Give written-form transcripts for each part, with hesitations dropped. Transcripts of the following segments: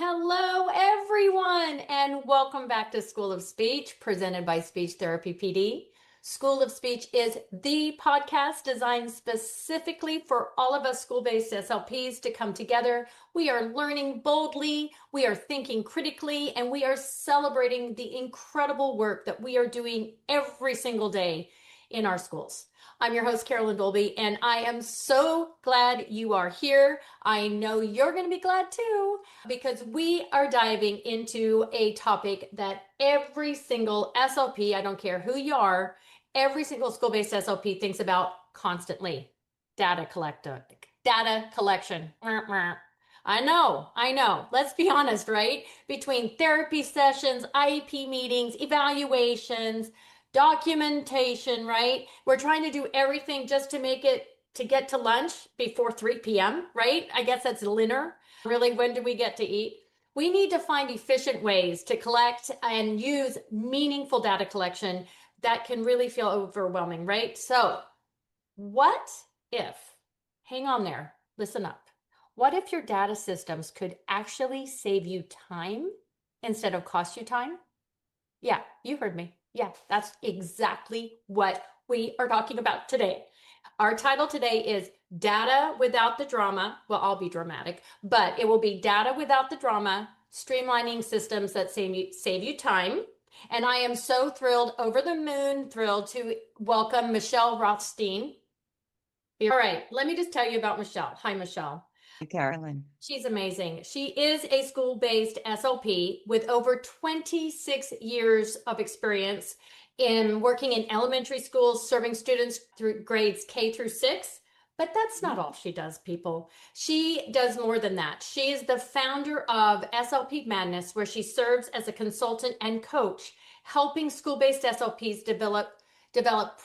Hello, everyone, and welcome back to School of Speech, presented by Speech Therapy PD. School of Speech is the podcast designed specifically for all of us school-based SLPs to come together. We are learning boldly, we are thinking critically, and we are celebrating the incredible work that we are doing every single day in our schools. I'm your host, Carolyn Dolby, and I am so glad you are here. I know you're going to be glad too, because we are diving into a topic that every single SLP, I don't care who you are, every single school-based SLP thinks about constantly. Data collection. I know. Let's be honest, right? Between therapy sessions, IEP meetings, evaluations, documentation, right? We're trying to do everything just to make it to get to lunch before 3 p.m., right? I guess that's dinner. Really, when do we get to eat? We need to find efficient ways to collect and use meaningful data collection that can really feel overwhelming, right? So what if, hang on there, listen up. What if your data systems could actually save you time instead of cost you time? Yeah, you heard me. Yeah, that's exactly what we are talking about today. Our title today is Data Without the Drama. Well, I'll be dramatic, but it will be Data Without the Drama, Streamlining Systems that save you time. And I am so thrilled, over the moon thrilled to welcome Michele Rothstein. All right, let me just tell you about Michele. Hi, Michele. Hi, Carolyn. She's amazing. She is a school-based SLP with over 26 years of experience in working in elementary schools, serving students through grades K through 6. But that's not all she does, people. She does more than that. She is the founder of SLP Madness, where she serves as a consultant and coach, helping school-based SLPs develop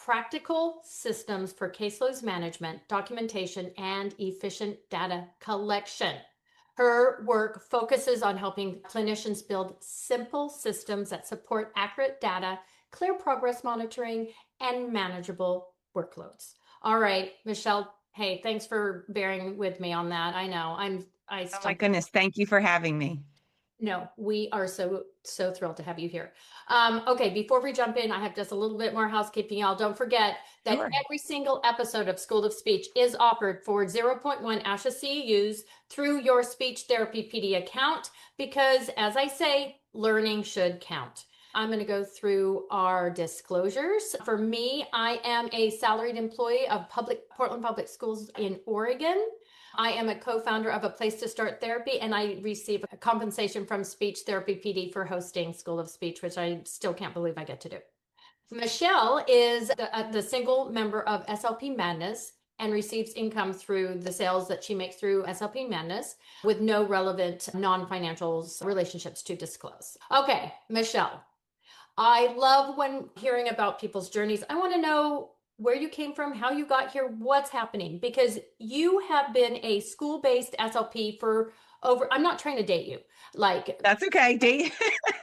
practical systems for caseload management, documentation, and efficient data collection. Her work focuses on helping clinicians build simple systems that support accurate data, clear progress monitoring, and manageable workloads. All right, Michele, hey, thanks for bearing with me on that. I know Oh my goodness, thank you for having me. No, we are so thrilled to have you here. Okay, before we jump in, I have just a little bit more housekeeping, y'all. Don't forget that Sure. every single episode of School of Speech is offered for 0.1 ASHA CEUs through your Speech Therapy PD account, because as I say, learning should count. I'm going to go through our disclosures. For me, I am a salaried employee of Portland Public Schools in Oregon. I am a co-founder of A Place to Start Therapy, and I receive a compensation from Speech Therapy PD for hosting School of Speech, which I still can't believe I get to do. Michele is the single member of SLP Madness and receives income through the sales that she makes through SLP Madness with no relevant non-financial relationships to disclose. Okay, Michele, I love when hearing about people's journeys. I want to know where you came from, how you got here, what's happening, because you have been a school-based SLP for over, I'm not trying to date you. Like, That's okay. Date.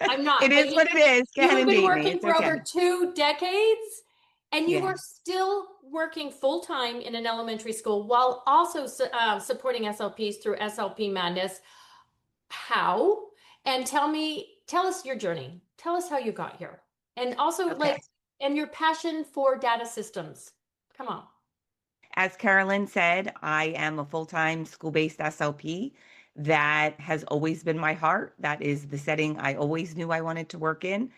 I'm not. It is what it is. Go ahead You've and been date me. working It's for okay. over 2 decades, and you Yeah. are still working full-time in an elementary school while also supporting SLPs through SLP Madness. How? And tell us your journey. Tell us how you got here. And also Okay. and your passion for data systems. Come on. As Carolyn said, I am a full-time school-based SLP. That has always been my heart. That is the setting I always knew I wanted to work in,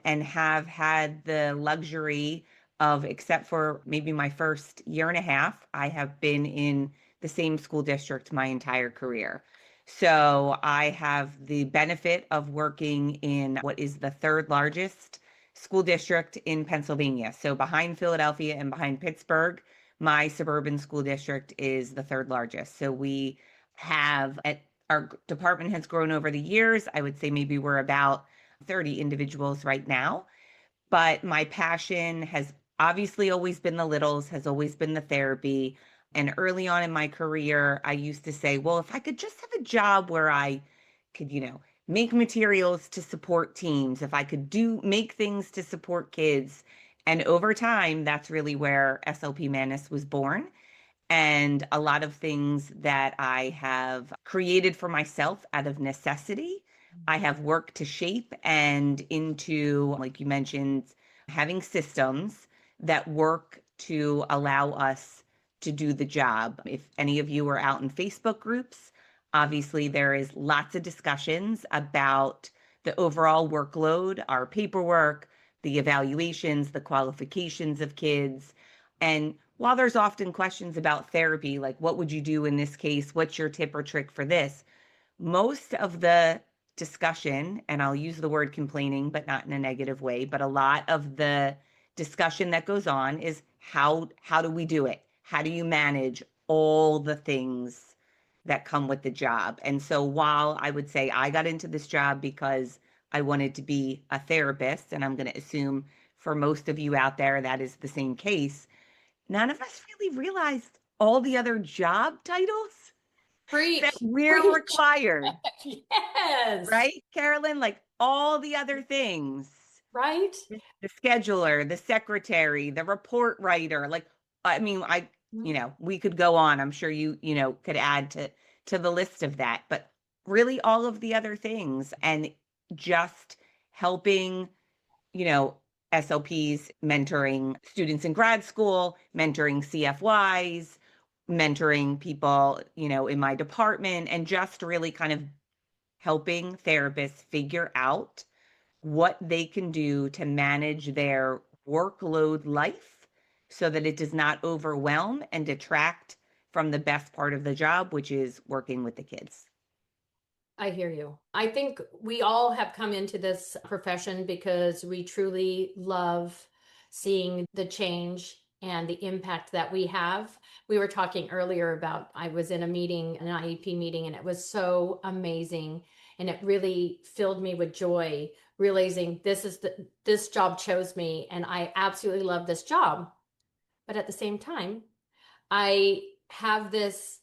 and have had the luxury of, except for maybe my first year and a half, I have been in the same school district my entire career. So I have the benefit of working in what is the third largest school district in Pennsylvania. So behind Philadelphia and behind Pittsburgh, my suburban school district is the third largest. So we have, our department has grown over the years. I would say maybe we're about 30 individuals right now. But my passion has obviously always been the littles, has always been the therapy. And early on in my career, I used to say, well, if I could just have a job where I could, make materials to support teams, if I could make things to support kids. And over time, that's really where SLP Madness was born. and a lot of things that I have created for myself out of necessity. I have worked to shape and into, like you mentioned, having systems that work to allow us to do the job. If any of you are out in Facebook groups, obviously there is lots of discussions about the overall workload, our paperwork, the evaluations, the qualifications of kids. And while there's often questions about therapy, like what would you do in this case? What's your tip or trick for this? Most of the discussion, and I'll use the word complaining, but not in a negative way, but a lot of the discussion that goes on is how do we do it? How do you manage all the things that come with the job? And so while I would say I got into this job because I wanted to be a therapist, and I'm going to assume for most of you out there that is the same case, none of us really realized all the other job titles that Preach, we're preach. required, Yes. right, Carolyn? Like all the other things, Right? the scheduler, the secretary, the report writer. Like, I mean, we could go on. I'm sure you could add to the list of that, but really all of the other things and just helping, you know, SLPs, mentoring students in grad school, mentoring CFYs, mentoring people, in my department, and just really kind of helping therapists figure out what they can do to manage their workload life so that it does not overwhelm and detract from the best part of the job, which is working with the kids. I hear you. I think we all have come into this profession because we truly love seeing the change and the impact that we have. We were talking earlier about I was in a meeting, an IEP meeting, and it was so amazing. And it really filled me with joy, realizing this job chose me and I absolutely love this job. But at the same time, I have this,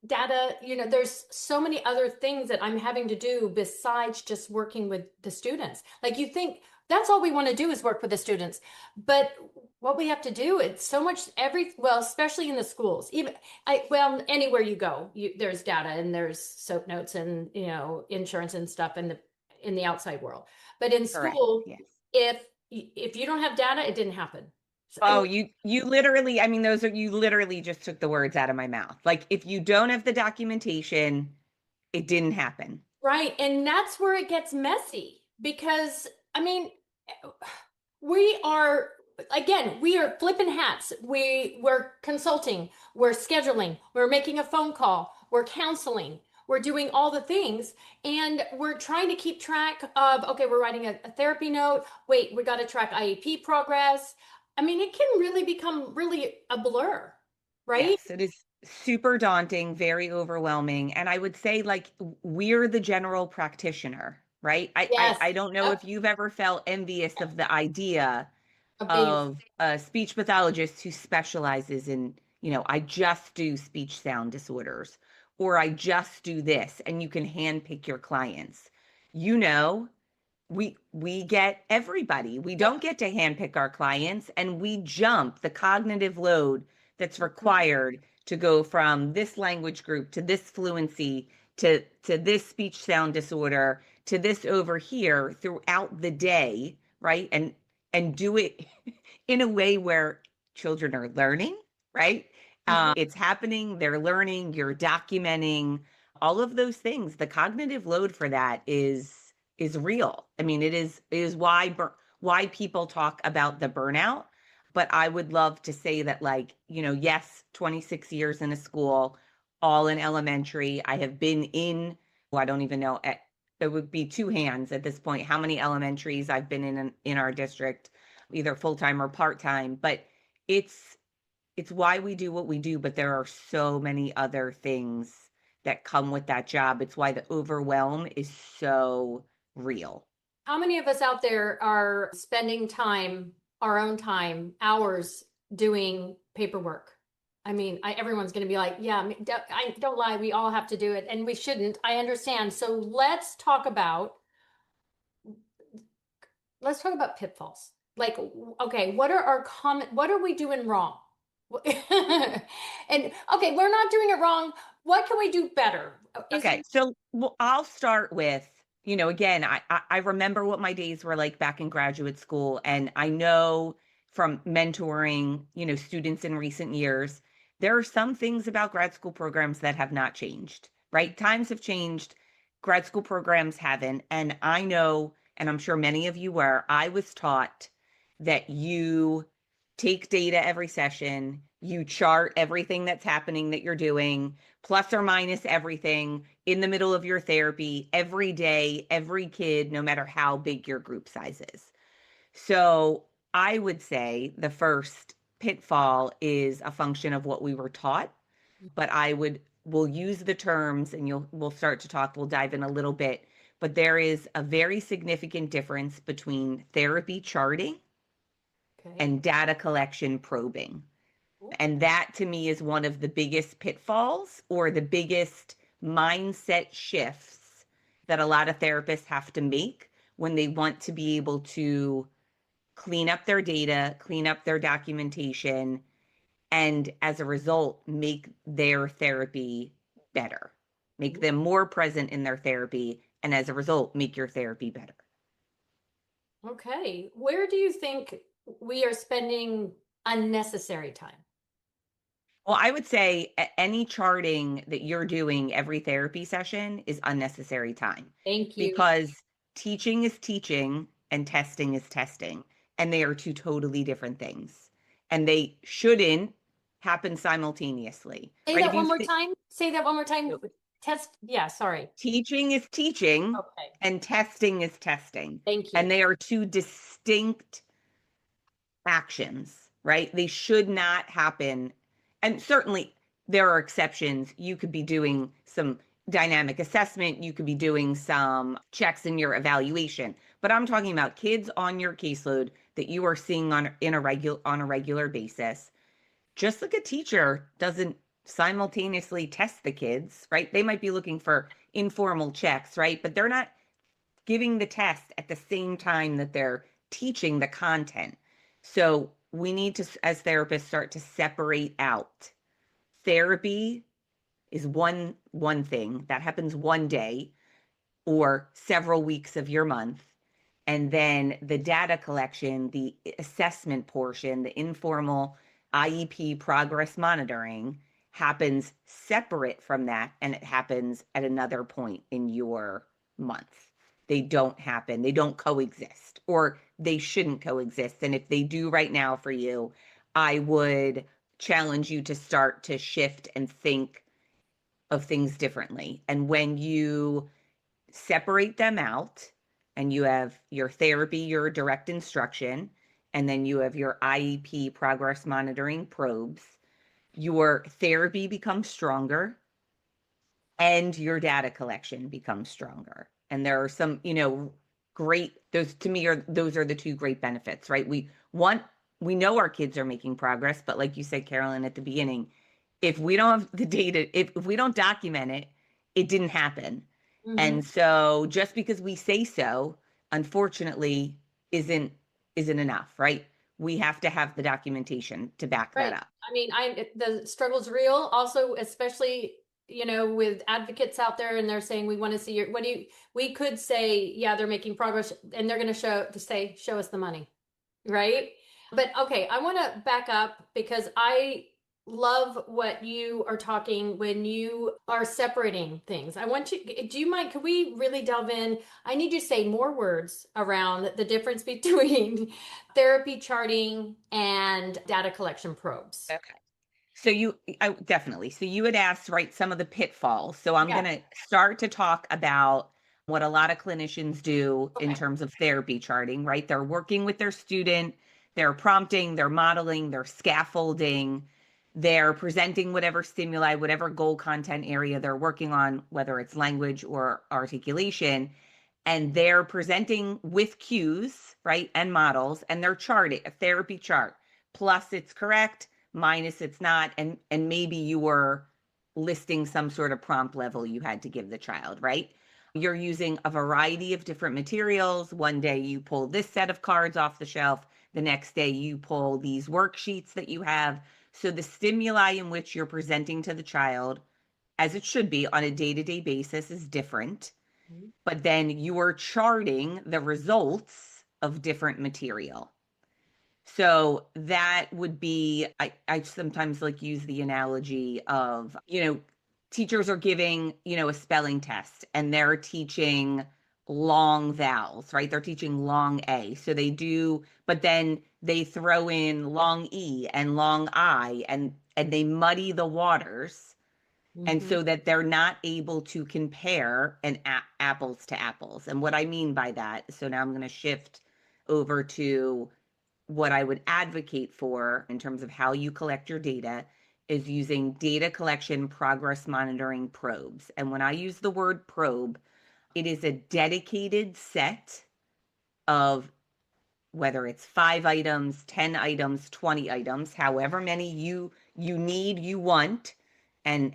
data, there's so many other things that I'm having to do besides just working with the students. Like you think that's all we want to do is work with the students. But what we have to do, it's so much especially in the schools, anywhere you go, there's data and there's soap notes and, insurance and stuff in the outside world. But in Correct. school, Yes. if you don't have data, it didn't happen. Oh, you literally, I mean, you literally just took the words out of my mouth. Like if you don't have the documentation, it didn't happen. Right. And that's where it gets messy because, we are, again, we are flipping hats. We're consulting, we're scheduling, we're making a phone call, we're counseling, we're doing all the things. And we're trying to keep track of, okay, we're writing a therapy note. Wait, we got to track IEP progress. It can really become really a blur, right? Yes, it is super daunting, very overwhelming. And I would say like we're the general practitioner, right? Yes. I don't know Yep. if you've ever felt envious of the idea Of being, of a speech pathologist who specializes in, I just do speech sound disorders, or I just do this, and you can handpick your clients. You know, we get everybody. We yep. don't get to handpick our clients, and we jump the cognitive load that's required to go from this language group to this fluency to this speech sound disorder to this over here throughout the day, right? And do it in a way where children are learning, right? Mhm. It's happening, they're learning, you're documenting all of those things. The cognitive load for that is real. I mean, it is why people talk about the burnout. But I would love to say that, like, yes, 26 years in a school, all in elementary. I have been in, well, I don't even know, it would be two hands at this point, how many elementaries I've been in our district, either full-time or part-time. But it's why we do what we do, but there are so many other things that come with that job. It's why the overwhelm is so real. How many of us out there are spending time, our own time, hours doing paperwork? Everyone's going to be like, yeah, I don't lie. We all have to do it and we shouldn't. I understand. So let's talk about pitfalls. Like, okay, what are we doing wrong? And okay, we're not doing it wrong. What can we do better? Is Okay, so I'll start with, again, I remember what my days were like back in graduate school, and I know from mentoring, students in recent years, there are some things about grad school programs that have not changed, right? Times have changed, grad school programs haven't, and I know, and I'm sure many of you were, I was taught that you take data every session, you chart everything that's happening that you're doing, plus or minus everything in the middle of your therapy every day, every kid, no matter how big your group size is. So I would say the first pitfall is a function of what we were taught, but we'll use the terms and we'll start to talk, we'll dive in a little bit, but there is a very significant difference between therapy charting okay. and data collection probing. And that to me is one of the biggest pitfalls or the biggest mindset shifts that a lot of therapists have to make when they want to be able to clean up their data, clean up their documentation, and as a result, make their therapy better, make them more present in their therapy, and as a result, make your therapy better. Okay. Where do you think we are spending unnecessary time? Well, I would say any charting that you're doing every therapy session is unnecessary time Thank you. because teaching is teaching and testing is testing, and they are two totally different things. And they shouldn't happen simultaneously, Say right? that If you one more time. Say that one more time. so Test. Yeah, sorry. teaching is teaching Okay. and testing is testing, Thank you. and they are two distinct actions, right? They should not happen. And certainly there are exceptions. You could be doing some dynamic assessment, you could be doing some checks in your evaluation, but I'm talking about kids on your caseload that you are seeing on a regular basis. Just like a teacher doesn't simultaneously test the kids, right? They might be looking for informal checks, right? But they're not giving the test at the same time that they're teaching the content. So we need to, as therapists, start to separate out. Therapy is one thing that happens one day or several weeks of your month. And then the data collection, the assessment portion, the informal IEP progress monitoring happens separate from that, and it happens at another point in your month. They don't happen, they don't coexist, or they shouldn't coexist. And if they do right now for you, I would challenge you to start to shift and think of things differently. And when you separate them out and you have your therapy, your direct instruction, and then you have your IEP progress monitoring probes, your therapy becomes stronger and your data collection becomes stronger. And there are some, great, those to me those are the two great benefits, right? We know our kids are making progress, but like you said, Carolyn, at the beginning, if we don't have the data, if we don't document it, it didn't happen. Mhm. And so just because we say so, unfortunately, isn't enough, right? We have to have the documentation to back that Right. up. I mean, the struggle's real. Also, especially, with advocates out there and they're saying we want to see your we could say, yeah, they're making progress and they're going to show us the money. Right? But okay, I want to back up because I love what you are talking when you are separating things. I want you, do you mind? Could we really delve in? I need you to say more words around the difference between therapy charting and data collection probes. Okay. So definitely. So you had asked, right, some of the pitfalls. So I'm Yeah. going to start to talk about what a lot of clinicians do in Okay. terms of therapy charting, right? They're working with their student, they're prompting, they're modeling, they're scaffolding, they're presenting whatever stimuli, whatever goal content area they're working on, whether it's language or articulation, and they're presenting with cues, right, and models, and they're charting a therapy chart. Plus it's correct, minus it's not, and maybe you were listing some sort of prompt level you had to give the child, right? You're using a variety of different materials. One day you pull this set of cards off the shelf, the next day you pull these worksheets that you have. So the stimuli in which you're presenting to the child, as it should be on a day-to-day basis, is different. But then you are charting the results of different material. So that would be, I sometimes like use the analogy of, teachers are giving, a spelling test and they're teaching long vowels, right? They're teaching long A. So they do, but then they throw in long E and long I and they muddy the waters. And so that they're not able to compare apples to apples. And what I mean by that, so now I'm going to shift over to what I would advocate for in terms of how you collect your data is using data collection progress monitoring probes. And when I use the word probe, it is a dedicated set of whether it's 5 items, 10 items, 20 items, however many you need, you want, and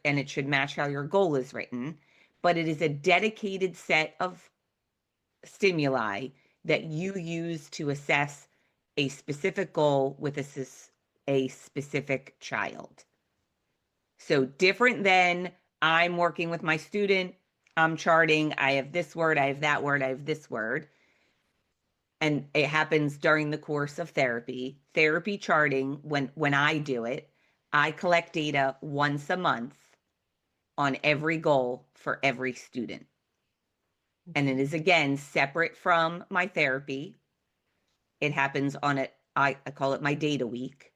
it should match how your goal is written, but it is a dedicated set of stimuli that you use to assess a specific goal with a specific child. So different than I'm working with my student, I'm charting, I have this word, I have that word, I have this word. And it happens during the course of therapy. Therapy charting, when I do it, I collect data once a month on every goal for every student. And it is, again, separate from my therapy. It happens on I call it my data week.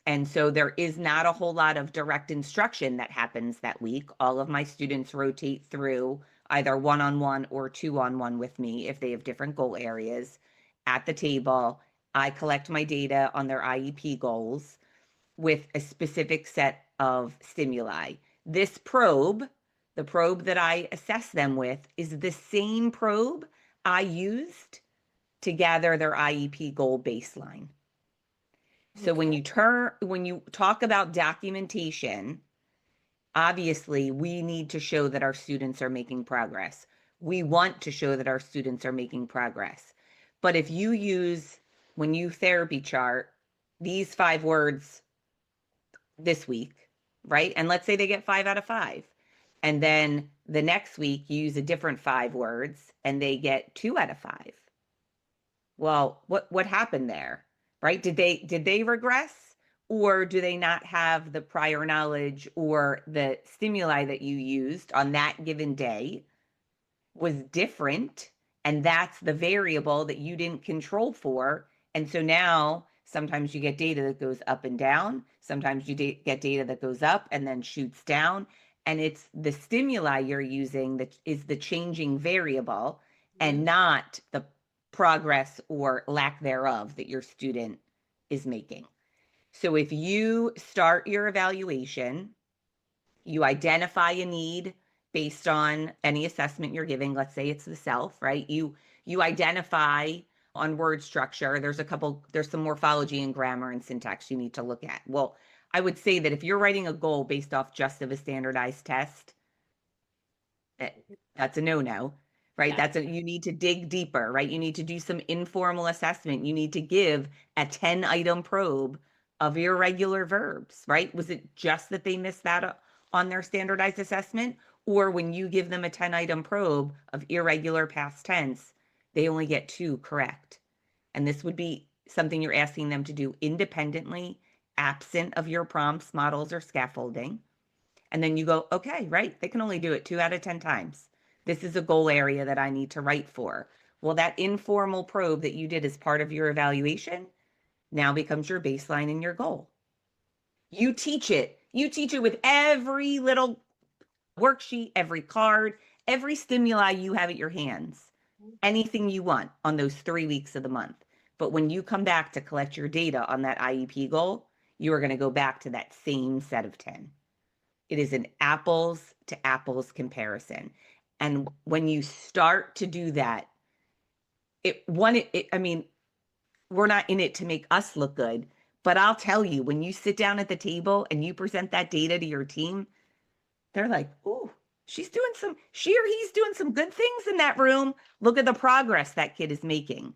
And so there is not a whole lot of direct instruction that happens that week. All of my students rotate through either one-on-one or two-on-one with me if they have different goal areas. At the table, I collect my data on their IEP goals with a specific set of stimuli. This probe, the probe that I assess them with, is the same probe I used to gather their IEP goal baseline. So when you talk about documentation, obviously we need to show that our students are making progress. We want to show that our students are making progress. But if you use, when you therapy chart, these 5 words this week, right? And let's say they get 5 out of 5. And then the next week you use a different 5 words and they get 2 out of 5. Well, what happened there, right? Did they regress, or do they not have the prior knowledge, or the stimuli that you used on that given day was different, and that's the variable that you didn't control for? And so now sometimes you get data that goes up and down. Sometimes you get data that goes up and then shoots down. And it's the stimuli you're using that is the changing variable, and not the progress or lack thereof that your student is making. So if you start your evaluation, you identify a need based on any assessment you're giving. Let's say it's the self, right? You identify on word structure. There's some morphology and grammar and syntax you need to look at. Well, I would say that if you're writing a goal based off just of a standardized test, that's a no-no, right? Yeah. You need to dig deeper, right? You need to do some informal assessment. You need to give a 10-item probe of irregular verbs, right? Was it just that they missed that on their standardized assessment? Or when you give them a 10-item probe of irregular past tense, they only get 2 correct. And this would be something you're asking them to do independently, absent of your prompts, models, or scaffolding. And then you go, okay, right, they can only do it 2 out of 10 times. This is a goal area that I need to write for. Well, that informal probe that you did as part of your evaluation now becomes your baseline and your goal. You teach it. You teach it with every little worksheet, every card, every stimuli you have at your hands, anything you want on those 3 weeks of the month. But when you come back to collect your data on that IEP goal, you are going to go back to that same set of 10. It is an apples to apples comparison. And when you start to do that, I mean, we're not in it to make us look good, but I'll tell you, when you sit down at the table and you present that data to your team, they're like, "Ooh, she or he's doing some good things in that room. Look at the progress that kid is making."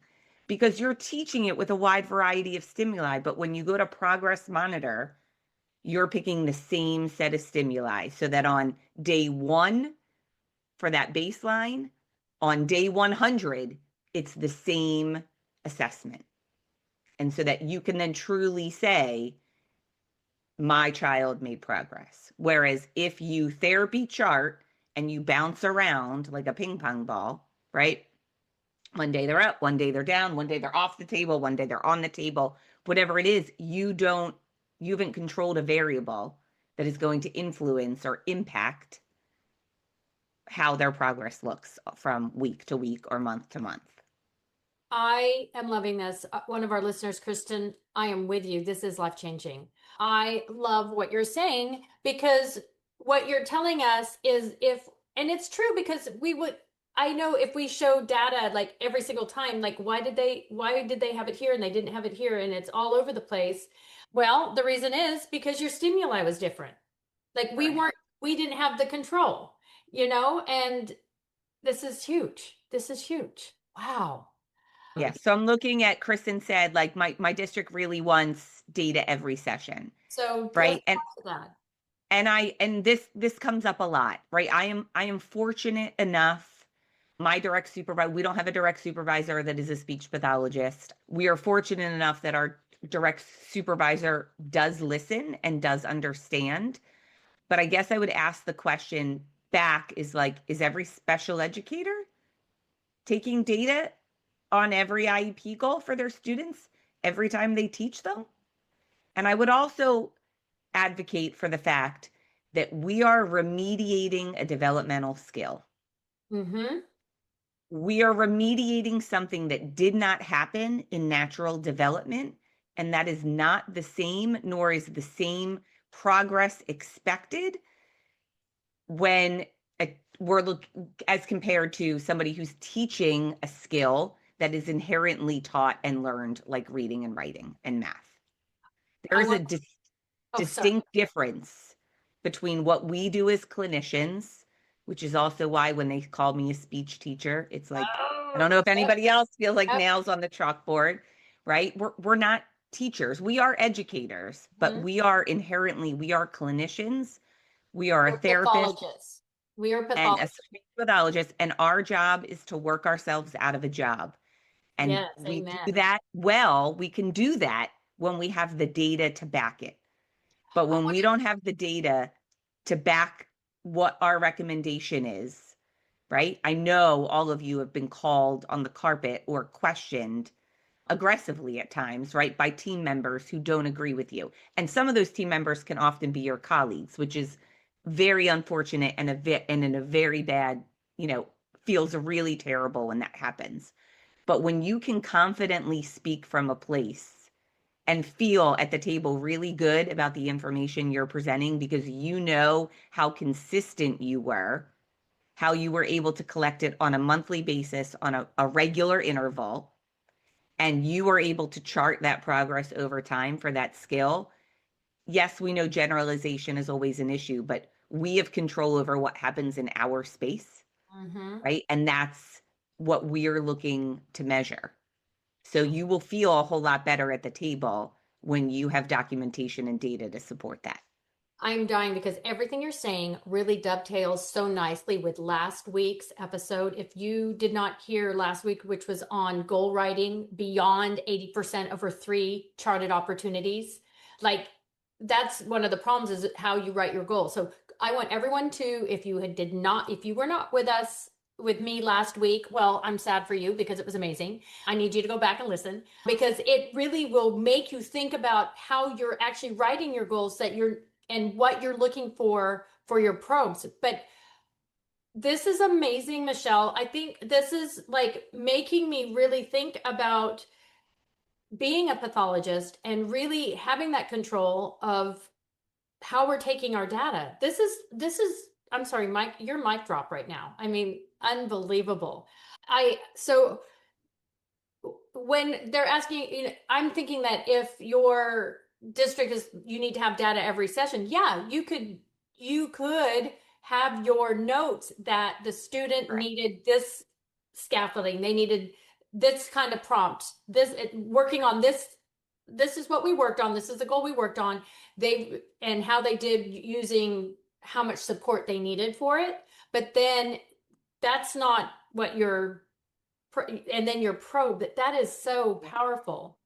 Because you're teaching it with a wide variety of stimuli. But when you go to progress monitor you're picking the same set of stimuli so that on day 1 for that baseline, on day 100, it's the same assessment. And so that you can then truly say, my child made progress. Whereas if you therapy chart and you bounce around like a ping pong ball, right? One day they're up, one day they're down, one day they're off the table, one day they're on the table, whatever it is, you haven't controlled a variable that is going to influence or impact how their progress looks from week to week or month to month. I am loving this. One of our listeners, Kristen, I am with you. This is life-changing. I love what you're saying, because what you're telling us is and it's true, because I know if we show data like every single time, like why did they have it here and they didn't have it here and it's all over the place? Well, the reason is because your stimuli was different. Like we didn't have the control, and this is huge. This is huge. Wow. Yeah. So I'm looking at, Kristen said, like my district really wants data every session. So right. let's talk about that. And this comes up a lot, right? I am fortunate enough, my direct supervisor, we don't have a direct supervisor that is a speech pathologist. We are fortunate enough that our direct supervisor does listen and does understand. But I guess I would ask the question back is every special educator taking data on every IEP goal for their students every time they teach them? And I would also advocate for the fact that we are remediating a developmental skill. Mm-hmm. We are remediating something that did not happen in natural development, and that is not the same, nor is the same progress expected when as compared to somebody who's teaching a skill that is inherently taught and learned, like reading and writing and math. There is a distinct difference between what we do as clinicians, which is also why when they call me a speech teacher, it's like, I don't know if anybody else feels like nails on the chalkboard, right? We're not teachers. We are educators, but we are clinicians. We are a therapist. We are And a pathologists. speech pathologist, and our job is to work ourselves out of a job. And yes, we amen. do that well. We can do that when we have the data to back it. But when we don't have the data to back what our recommendation is, right? I know all of you have been called on the carpet or questioned aggressively at times, right, by team members who don't agree with you. And some of those team members can often be your colleagues, which is very unfortunate and in a very bad, feels really terrible when that happens. But when you can confidently speak from a place and feel at the table really good about the information you're presenting, because you know how consistent you were, how you were able to collect it on a monthly basis on a regular interval, and you were able to chart that progress over time for that skill. Yes, we know generalization is always an issue, but we have control over what happens in our space, right? And that's what we're looking to measure. So you will feel a whole lot better at the table when you have documentation and data to support that. I'm dying, because everything you're saying really dovetails so nicely with last week's episode. If you did not hear last week, which was on goal writing beyond 80% over 3 charted opportunities, like that's one of the problems, is how you write your goal. So I want everyone to, if you were not with me last week, well, I'm sad for you, because it was amazing. I need you to go back and listen, because it really will make you think about how you're actually writing your goals, and what you're looking for your probes. But this is amazing, Michele. I think this is like making me really think about being a pathologist and really having that control of how we're taking our data. This is, I'm sorry, Mike, your mic drop right now. I mean, unbelievable. So when they're asking, I'm thinking that if your district you need to have data every session, yeah, you could have your notes that the student needed this scaffolding, they needed this kind of prompt, working on this this is what we worked on. This is the goal we worked on. And how they did using how much support they needed for it. But then that's not what and then your probe, that is so powerful.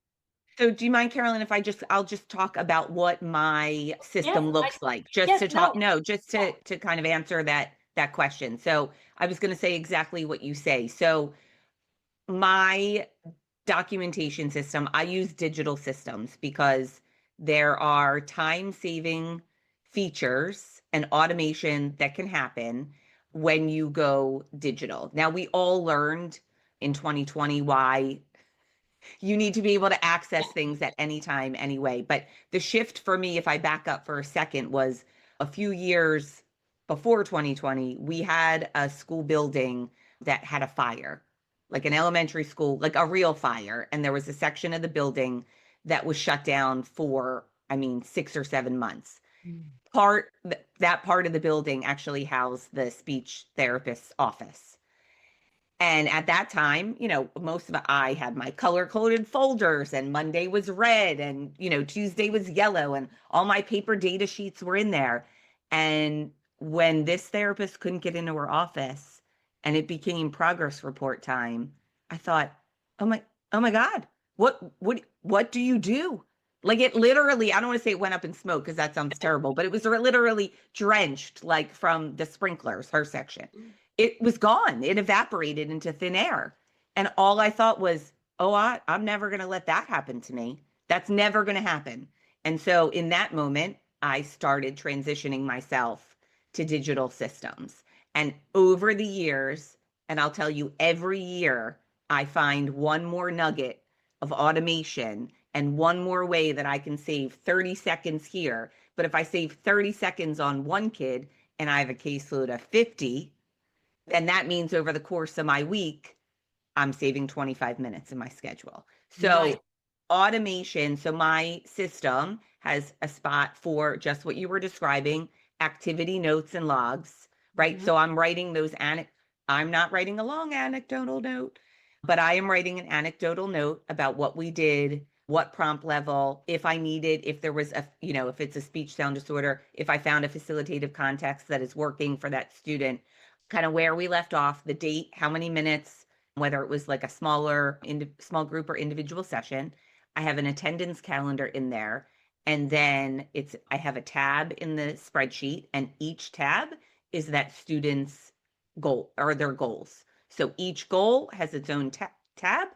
So do you mind, Carolyn, if I'll just talk about what my Yes, system looks like, just yes, to no, talk, no, just yeah. to kind of answer that question. So I was going to say exactly what you say. So my documentation system, I use digital systems because there are time-saving features and automation that can happen when you go digital. Now, we all learned in 2020 why you need to be able to access things at any time anyway. But the shift for me, if I back up for a second, was a few years before 2020, we had a school building that had a fire, like an elementary school, like a real fire. And there was a section of the building that was shut down for, I mean, 6 or 7 months. That part of the building actually housed the speech therapist's office. And at that time, most of I had my color coded folders, and Monday was red, and, Tuesday was yellow, and all my paper data sheets were in there. And when this therapist couldn't get into her office and it became progress report time, I thought, oh my God, what do you do? Like, it literally, I don't want to say it went up in smoke because that sounds terrible, but it was literally drenched, like from the sprinklers, her section. It was gone. It evaporated into thin air. And all I thought was, oh, I'm never going to let that happen to me. That's never going to happen. And so in that moment, I started transitioning myself to digital systems. And over the years, and I'll tell you, every year, I find one more nugget of automation and one more way that I can save 30 seconds here. But if I save 30 seconds on one kid and I have a caseload of 50, then that means over the course of my week, I'm saving 25 minutes in my schedule. So Nice. automation, so my system has a spot for just what you were describing, activity notes and logs, right? Mhm. So I'm writing those, I'm not writing a long anecdotal note, but I am writing an anecdotal note about what we did, what prompt level, if I needed, if there was if it's a speech sound disorder, if I found a facilitative context that is working for that student, kind of where we left off, the date, how many minutes, whether it was like a small group or individual session. I have an attendance calendar in there. And then I have a tab in the spreadsheet, and each tab is that student's goal or their goals. So each goal has its own tab,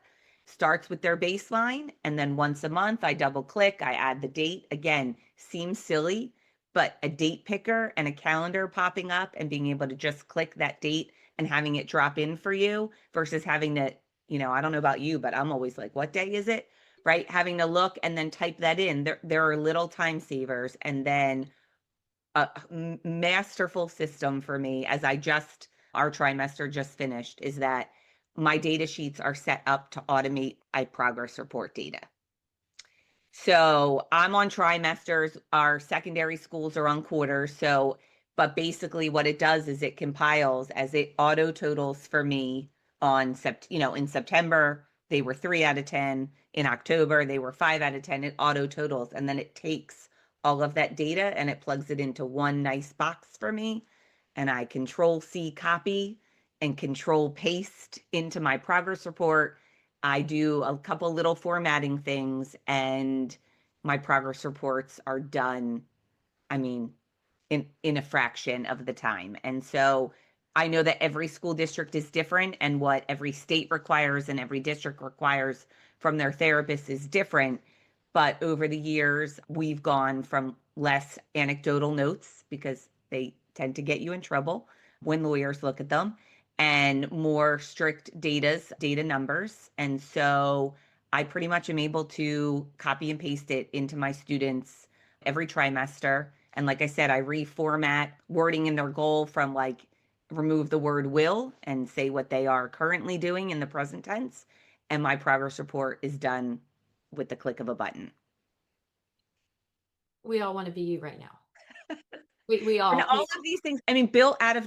starts with their baseline. And then once a month, I double click, I add the date. Again, seems silly, but a date picker and a calendar popping up and being able to just click that date and having it drop in for you versus having to, I don't know about you, but I'm always like, what day is it? Right? Having to look and then type that in. There are little time savers. And then a masterful system for me, as our trimester just finished, is that my data sheets are set up to automate a progress report data. So I'm on trimesters. Our secondary schools are on quarters. But basically what it does is it compiles as it auto totals for me in September, they were 3 out of 10. In October, they were 5 out of 10. It auto totals. And then it takes all of that data and it plugs it into one nice box for me. And I control C copy and control paste into my progress report. I do a couple little formatting things and my progress reports are done, I mean, in a fraction of the time. And so I know that every school district is different and what every state requires and every district requires from their therapists is different. But over the years, we've gone from less anecdotal notes because they tend to get you in trouble when lawyers look at them, and more strict data numbers. And so I pretty much am able to copy and paste it into my students every trimester. And like I said, I reformat wording in their goal from like remove the word will and say what they are currently doing in the present tense. And my progress report is done with the click of a button. We all want to be you right now. We And all, all of these things, I mean, built out of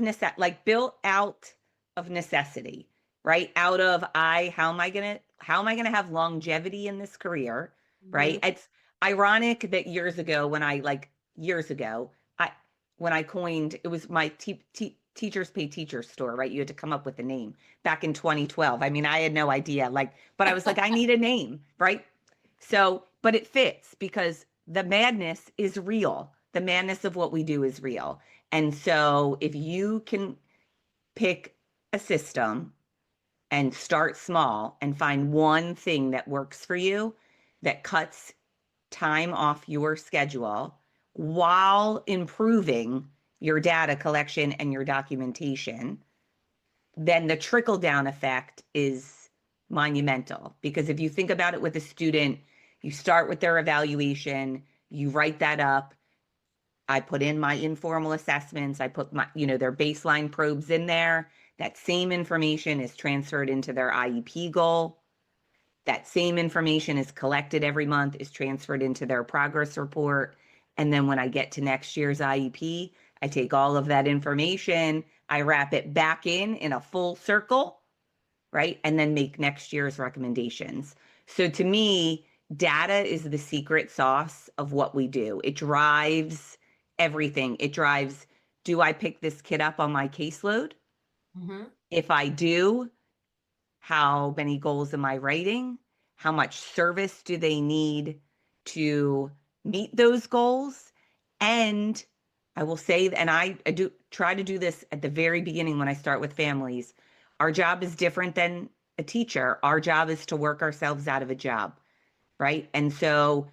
necessity, right? Out of how am I gonna have longevity in this career? right? Mhm. It's ironic that years ago, I when I coined, it was my teachers pay teachers store, right? You had to come up with a name back in 2012. I mean, I had no idea, but I was like, I need a name, right? So, but it fits because the madness is real. The madness of what we do is real. And so if you can pick a system and start small and find one thing that works for you that cuts time off your schedule while improving your data collection and your documentation, then the trickle down effect is monumental. Because if you think about it with a student, you start with their evaluation, you write that up. I put in my informal assessments, I put their baseline probes in there. That same information is transferred into their IEP goal. That same information is collected every month, is transferred into their progress report. And then when I get to next year's IEP, I take all of that information, I wrap it back in a full circle, right? And then make next year's recommendations. So to me, data is the secret sauce of what we do. It drives everything. It drives, do I pick this kid up on my caseload? Mhm. If I do, how many goals am I writing? How much service do they need to meet those goals? And I will say, and I do try to do this at the very beginning when I start with families. Our job is different than a teacher. Our job is to work ourselves out of a job, right? And so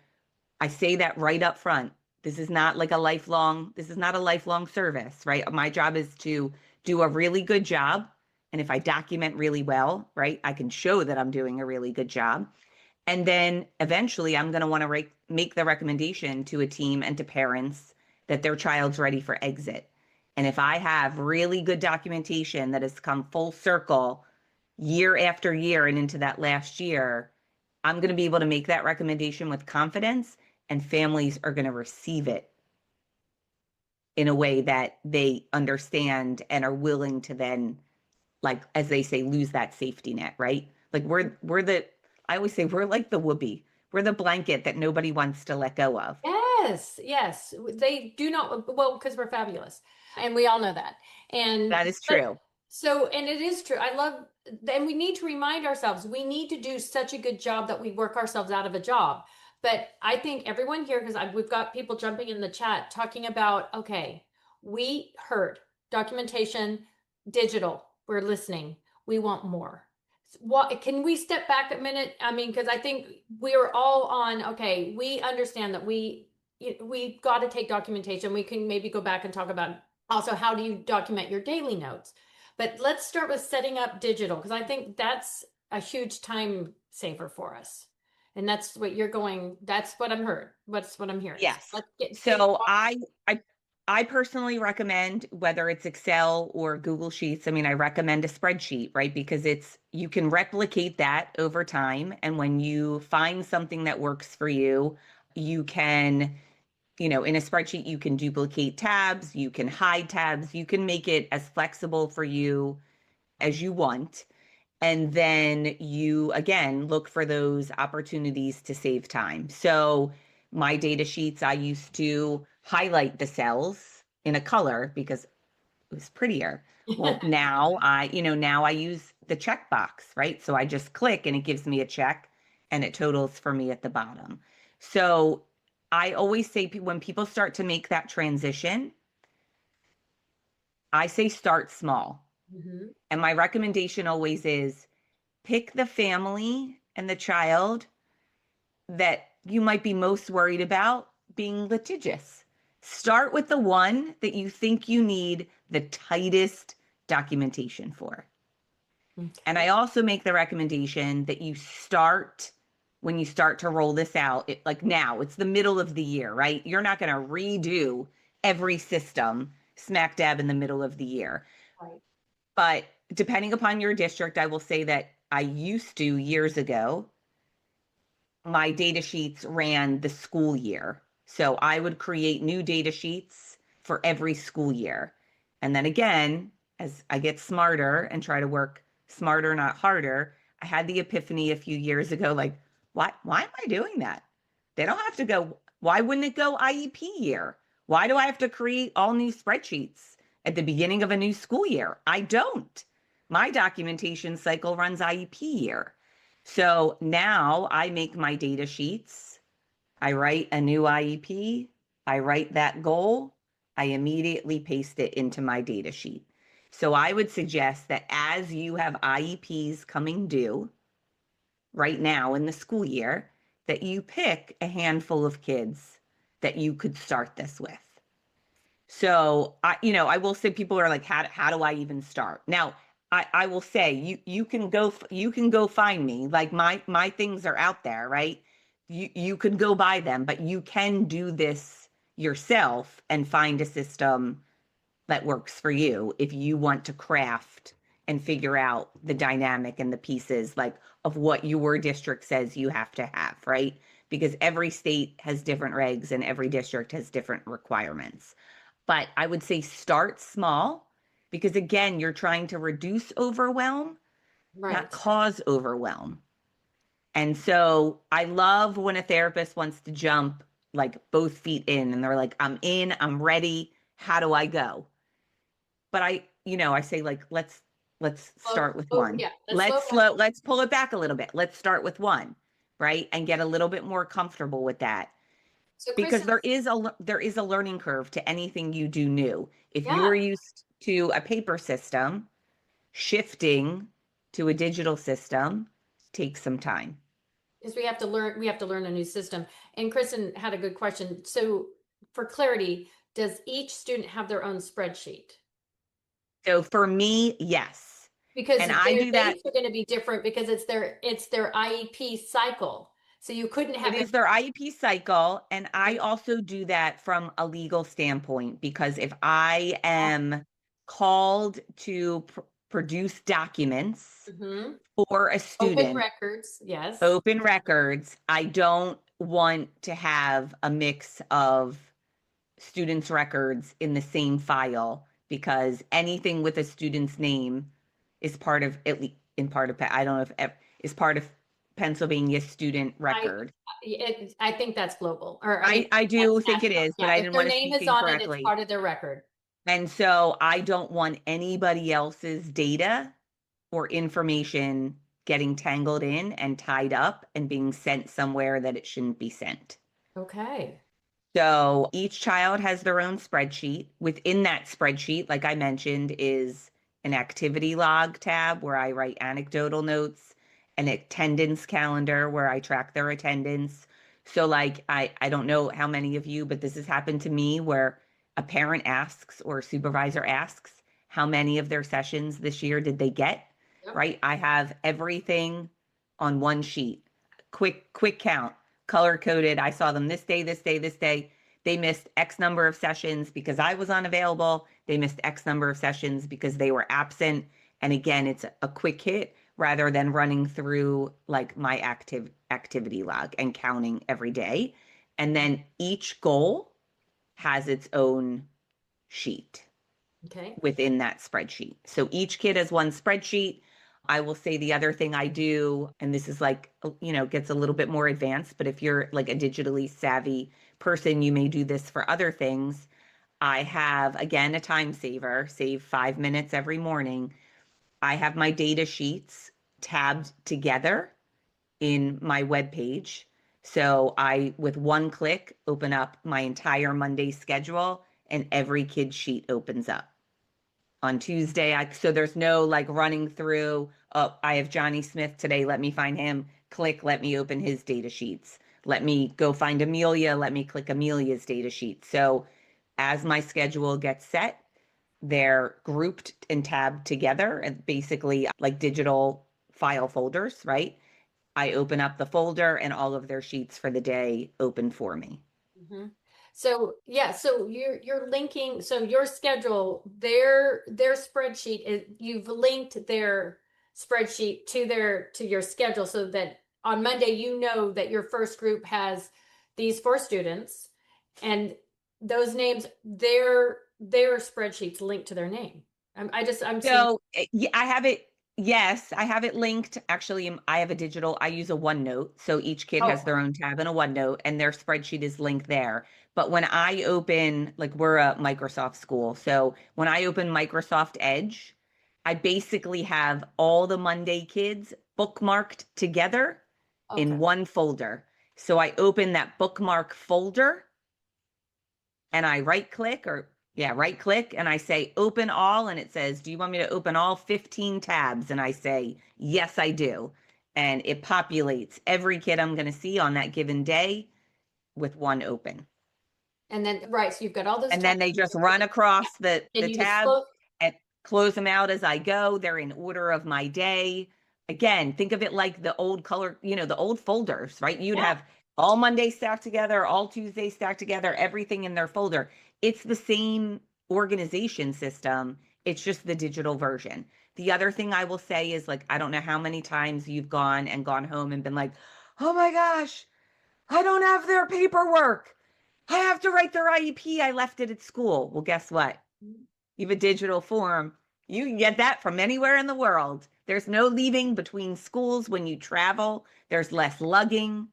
I say that right up front. This is not a lifelong service, right? My job is to do a really good job. And if I document really well, right, I can show that I'm doing a really good job. And then eventually I'm going to want to make the recommendation to a team and to parents that their child's ready for exit. And if I have really good documentation that has come full circle year after year and into that last year, I'm going to be able to make that recommendation with confidence, and families are going to receive it in a way that they understand and are willing to then, like, as they say, lose that safety net, right? Like I always say we're like the whoopee. We're the blanket that nobody wants to let go of. Yes, yes. They do not, well, because we're fabulous. And we all know that. And That is but true. so, and it is true. I love, and we need to remind ourselves, we need to do such a good job that we work ourselves out of a job. But I think everyone here, because we've got people jumping in the chat talking about, okay, we heard documentation, digital, we're listening, we want more. What can we step back a minute? I mean, because I think we're all on, okay, we understand that we've got to take documentation. We can maybe go back and talk about also how do you document your daily notes. But let's start with setting up digital, because I think that's a huge time saver for us. And that's what you're going, that's what I'm heard. What's what I'm hearing. So Yes. let's get take So I I personally recommend, whether it's Excel or Google Sheets. I mean, I recommend a spreadsheet, right? Because you can replicate that over time. And when you find something that works for you, you can, in a spreadsheet, you can duplicate tabs, you can hide tabs, you can make it as flexible for you as you want. And then you, again, look for those opportunities to save time. So my data sheets, I used to highlight the cells in a color because it was prettier. Well, now I use the checkbox, right? So I just click and it gives me a check and it totals for me at the bottom. So I always say, when people start to make that transition, I say start small. Mhm. And my recommendation always is, pick the family and the child that you might be most worried about being litigious. Start with the one that you think you need the tightest documentation for. And I Okay. also make the recommendation that when you start to roll this out, like now, it's the middle of the year, right? You're not going to redo every system smack dab in the middle of the year. Right. But depending upon your district, I will say that I used to, years ago, my data sheets ran the school year. So I would create new data sheets for every school year. And then again, as I get smarter and try to work smarter, not harder, I had the epiphany a few years ago, like, why am I doing that? They don't have to go. Why wouldn't it go IEP year? Why do I have to create all new spreadsheets at the beginning of a new school year? I don't. My documentation cycle runs IEP year. So now I make my data sheets. I write a new IEP. I write that goal. I immediately paste it into my data sheet. So I would suggest that as you have IEPs coming due right now in the school year, that you pick a handful of kids that you could start this with. So I will say people are like, how do I even start? Now, I will say you can go find me. Like my things are out there, right? You could go buy them, but you can do this yourself and find a system that works for you if you want to craft and figure out the dynamic and the pieces like of what your district says you have to have, right? Because every state has different regs and every district has different requirements. But I would say start small because again, you're trying to reduce overwhelm, not Right. cause overwhelm. And so I love when a therapist wants to jump like both feet in and they're like, I'm in, I'm ready. How do I go? But I say like, let's start with one. Yeah, let's slow down. Let's pull it back a little bit. Let's start with one, right? And get a little bit more comfortable with that So because Kristen, there is a learning curve to anything you do new. If yeah, you're used to a paper system, shifting to a digital system takes some time. because we have to learn a new system. And Kristen had a good question. So for clarity, does each student have their own spreadsheet? So for me, yes. Because And I their do that. dates are going to be different because it's their IEP cycle. So you couldn't It have is their IEP cycle. And I every. also do that from a legal standpoint because if I am called to produce documents Mm-hmm. for a Open student, records, yes. open records, I don't want to have a mix of students' records in the same file because anything with a student's name is part of, at least in part of, I don't know if is part of Pennsylvania student I record. I think that's global, or I mean I that's do think it national. is, but Yeah, I if didn't their want to name speak is on it, it's incorrectly. part of their record. And so I don't want anybody else's data or information getting tangled in and tied up and being sent somewhere that it shouldn't be sent. Okay. So each child has their own spreadsheet. Within that spreadsheet, like I mentioned, is an activity log tab where I write anecdotal notes, an attendance calendar where I track their attendance. So like I don't know how many of you, but this has happened to me where a parent asks or a supervisor asks how many of their sessions this year did they get, Yep. right? I have everything on one sheet. Quick count, color coded. I saw them this day, this day, this day. They missed X number of sessions because I was unavailable. They missed X number of sessions because they were absent. And again, it's a quick hit rather than running through like my activity log and counting every day. And then each goal has its own sheet Okay. within that spreadsheet. So each kid has one spreadsheet. I will say the other thing I do, and this is like, gets a little bit more advanced, but if you're like a digitally savvy person, you may do this for other things. I have, again, a time saver, save 5 minutes every morning. I have my data sheets tabbed together in my web page. So I, with one click, open up my entire Monday schedule and every kid's sheet opens up on Tuesday. So there's no like running through, oh, I have Johnny Smith today. Let me find him. Click, let me open his data sheets. Let me go find Amelia. Let me click Amelia's data sheet. So as my schedule gets set, they're grouped and tabbed together and basically like digital file folders, right? I open up the folder and all of their sheets for the day open for me. Mm-hmm. So yeah, so you're linking, so your schedule, their spreadsheet is, you've linked their spreadsheet to your schedule so that on Monday you know that your first group has these 4 students and those names, their spreadsheets linked to their name. I'm seeing. So yeah, I have it. Yes, I have it linked. Actually, I have a digital, I use a OneNote. So each kid has Oh, their own tab in a OneNote and their spreadsheet is linked there. But when I open, like we're a Microsoft school. So when I open Microsoft Edge, I basically have all the Monday kids bookmarked together in okay. one folder. So I open that bookmark folder and I right click and I say open all and it says, do you want me to open all 15 tabs? And I say, yes, I do. And it populates every kid I'm going to see on that given day with one open. And then, right, so you've got all those And then tabs. they just run across the And you just tabs close. and close them out as I go. They're in order of my day. Again, think of it like the old color, the old folders, right? You'd Yeah. have all Mondays stacked together, all Tuesdays stacked together, everything in their folder. It's the same organization system. It's just the digital version. The other thing I will say is like, I don't know how many times you've gone home and been like, oh my gosh, I don't have their paperwork. I have to write their IEP. I left it at school. Well, guess what? You have a digital form. You can get that from anywhere in the world. There's no leaving between schools when you travel. There's less lugging.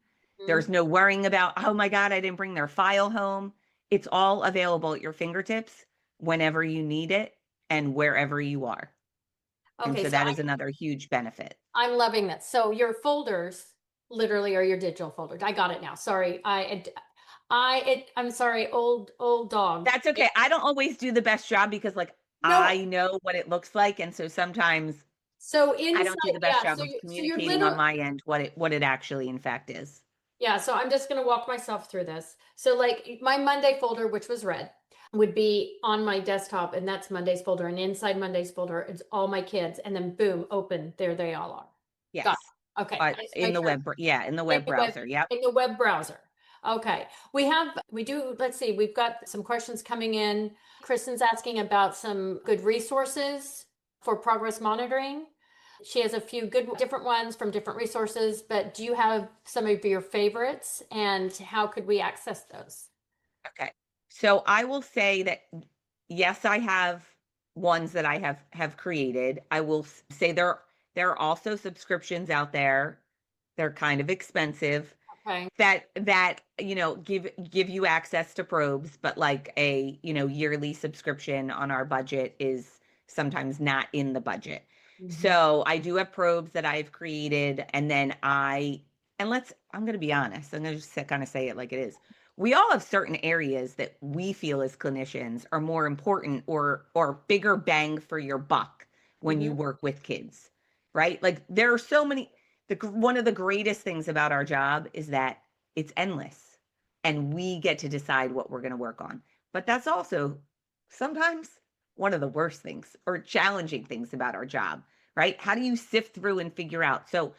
There's Mhm. no worrying about, oh my God, I didn't bring their file home. It's all available at your fingertips whenever you need it and wherever you are. And Okay, so so that is another huge benefit. I'm loving this. So your folders literally are your digital folders. I got it now. Sorry. I'm sorry, old dog. That's okay. I don't always do the best job because like No. I know what it looks like. And so sometimes So I don't do inside, the best yeah. job of So you're communicating on little, my end what it actually in fact is. yeah. So I'm just gonna walk myself through this. So like my Monday folder, which was red, would be on my desktop, and that's Monday's folder. And inside Monday's folder, it's all my kids, and then boom, open. There they all are. Got Yes. it. Okay. I just In make the sure in the in web the web browser. Yep. in the web browser. Okay. Let's see, we've got some questions coming in. Kristen's asking about some good resources for progress monitoring. She has a few good different ones from different resources, but do you have some of your favorites and how could we access those? Okay. So I will say that yes, I have ones that I have created. I will say there are also subscriptions out there. They're kind of expensive Okay. that give you access to probes, but like a yearly subscription on our budget is sometimes not in the budget. Mhm. So I do have probes that I've created, and then I'm going to be honest, I'm going to just kind of say it like it is. We all have certain areas that we feel as clinicians are more important or bigger bang for your buck when you Mhm. work with kids, right? Like there are so many. One of the greatest things about our job is that it's endless and we get to decide what we're going to work on. But that's also sometimes one of the worst things or challenging things about our job, right? How do you sift through and figure out? So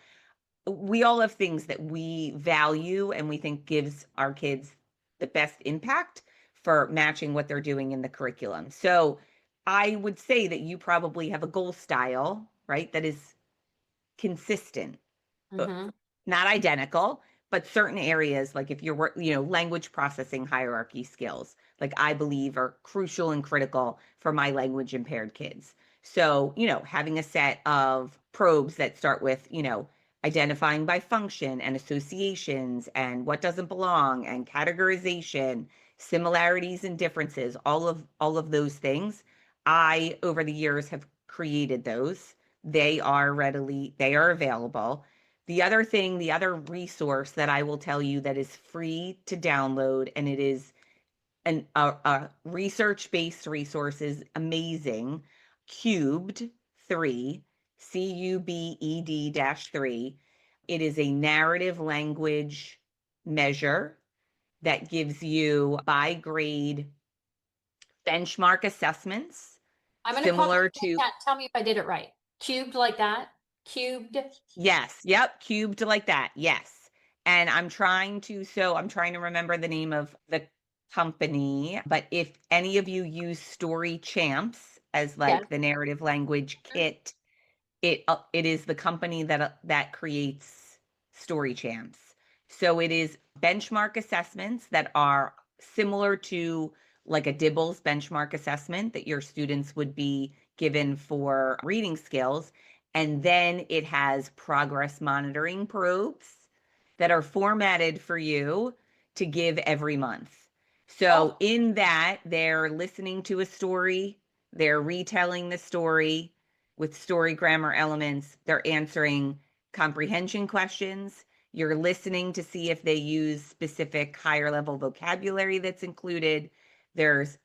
we all have things that we value and we think gives our kids the best impact for matching what they're doing in the curriculum. So I would say that you probably have a goal style, right? That is consistent, Mhm. not identical, but certain areas, like if you're language processing hierarchy skills, like I believe are crucial and critical for my language impaired kids. So, having a set of probes that start with, identifying by function and associations and what doesn't belong and categorization, similarities and differences, all of those things. I over the years have created those. They are available. The other resource that I will tell you that is free to download, and it is a research-based resource, is amazing. Cubed 3, CUBED-3. It is a narrative language measure that gives you by grade benchmark assessments I'm going to copy similar to. that. Tell me if I did it right. Cubed like that. Cubed. Yes. Yep. Cubed like that. Yes. And I'm trying to remember the name of the company, but if any of you use Story Champs as Yes. like the narrative language kit, it is the company that creates Story Champs. So it is benchmark assessments that are similar to like a Dibbles benchmark assessment that your students would be given for reading skills. And then it has progress monitoring probes that are formatted for you to give every month. So Oh, in that, they're listening to a story, they're retelling the story with story grammar elements, they're answering comprehension questions, you're listening to see if they use specific higher level vocabulary that's included. There's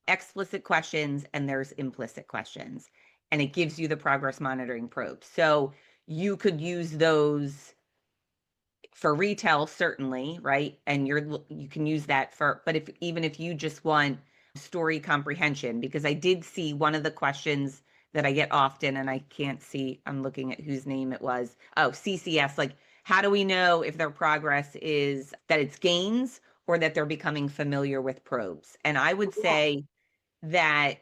explicit questions and there's implicit questions, and it gives you the progress monitoring probe. So you could use those for retail, certainly, right? And you can use that for, but even if you just want story comprehension, because I did see one of the questions that I get often, and I can't see, I'm looking at whose name it was. Oh, CCS, like, how do we know if their progress is that it's gains or that they're becoming familiar with probes? And I would yeah. say that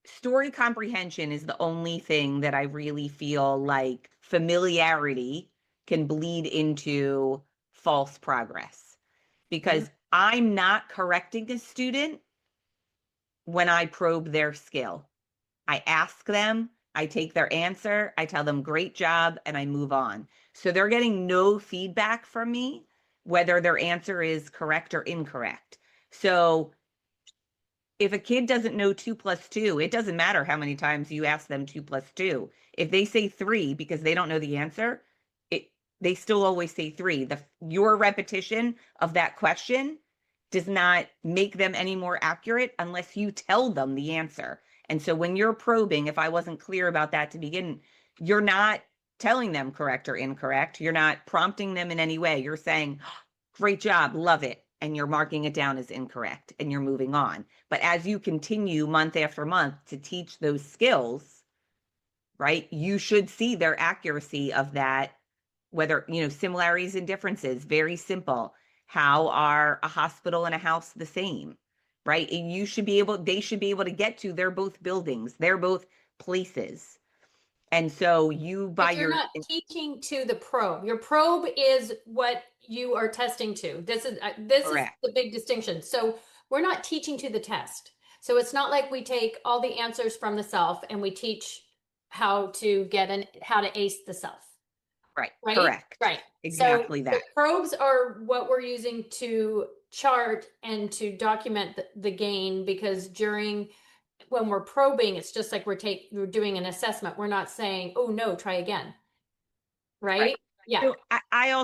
story comprehension is the only thing that I really feel like familiarity can bleed into false progress, Mm. because I'm not correcting a student when I probe their skill. I ask them, I take their answer, I tell them great job, and I move on. So they're getting no feedback from me whether their answer is correct or incorrect. So if a kid doesn't know 2 + 2, it doesn't matter how many times you ask them 2 + 2. If they say 3 because they don't know the answer, they still always say 3. Your repetition of that question does not make them any more accurate unless you tell them the answer. And so when you're probing, if I wasn't clear about that to begin, you're not telling them correct or incorrect. You're not prompting them in any way. You're saying, great job, love it. And you're marking it down as incorrect and you're moving on. But as you continue month after month to teach those skills, right, you should see their accuracy of that, whether, similarities and differences, very simple. How are a hospital and a house the same, right? And they should be able to get to, they're both buildings, they're both places. And so But you're not teaching to the probe. Your probe is what you are testing to. This is correct. the big distinction. So we're not teaching to the test. So it's not like we take all the answers from the self and we teach how to ace the self. Right. Right? Correct. Right. So Exactly the that. probes are what we're using to chart and to document the gain, because when we're probing, it's just like we're doing an assessment. We're not saying, oh no, try again. Right. Right? Yeah.